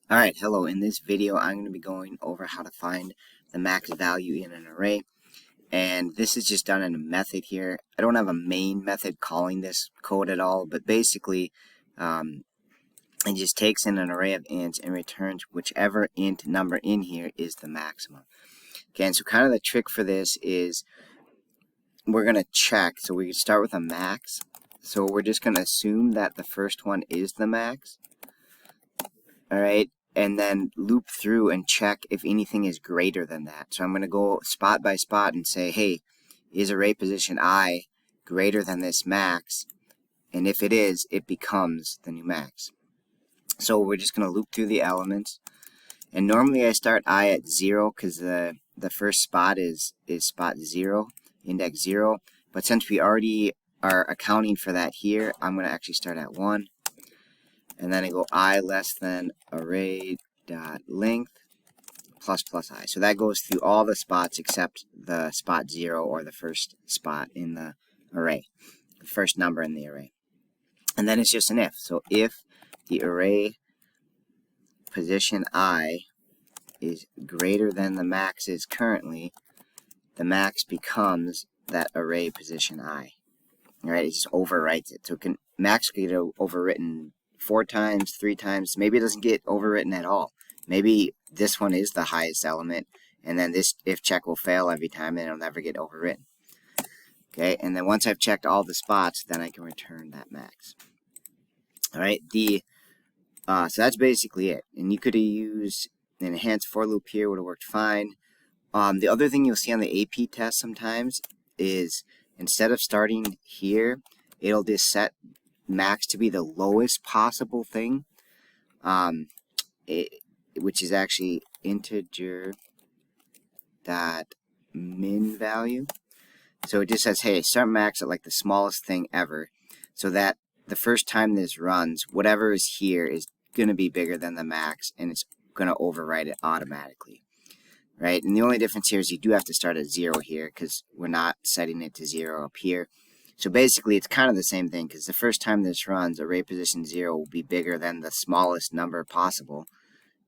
Alright, hello. In this video, I'm going to be going over how to find the max value in an array. And this is just done in a method here. I don't have a main method calling this code at all, but basically, it just takes in an array of ints and returns whichever int number in here is the maximum. Okay, and so kind of the trick for this is we're going to check. So we can start with a max. So we're just going to assume that the first one is the max. Alright, and then loop through and check if anything is greater than that. So I'm going to go spot by spot and say, hey, is array position I greater than this max? And if it is, it becomes the new max. So we're just going to loop through the elements. And normally I start I at 0 because the first spot is spot 0, index 0. But since we already are accounting for that here, I'm going to actually start at 1. And then I go I less than array dot length plus I. So that goes through all the spots except the spot 0 or the first spot in the array, the first number in the array. And then it's just an if. So if the array position I is greater than the max is currently, the max becomes that array position I. All right, it just overwrites it. So max can get overwritten 4 times, 3 times. Maybe it doesn't get overwritten at all. Maybe this one is the highest element, and then this if check will fail every time, and it'll never get overwritten. Okay, and then once I've checked all the spots, then I can return that max. All right, so that's basically it. And you could have used an enhanced for loop here, would have worked fine. The other thing you'll see on the AP test sometimes is instead of starting here, it'll just set max to be the lowest possible thing, which is actually integer dot min value. So it just says, hey, start max at like the smallest thing ever, so that the first time this runs, whatever is here is going to be bigger than the max, and it's going to overwrite it automatically. Right? And the only difference here is you do have to start at 0 here because we're not setting it to 0 up here. So basically, it's kind of the same thing because the first time this runs, array position 0 will be bigger than the smallest number possible,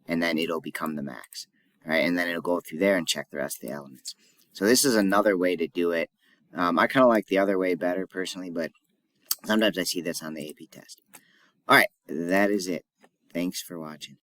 and then it'll become the max. Right? And then it'll go through there and check the rest of the elements. So this is another way to do it. I kind of like the other way better personally, but sometimes I see this on the AP test. All right, that is it. Thanks for watching.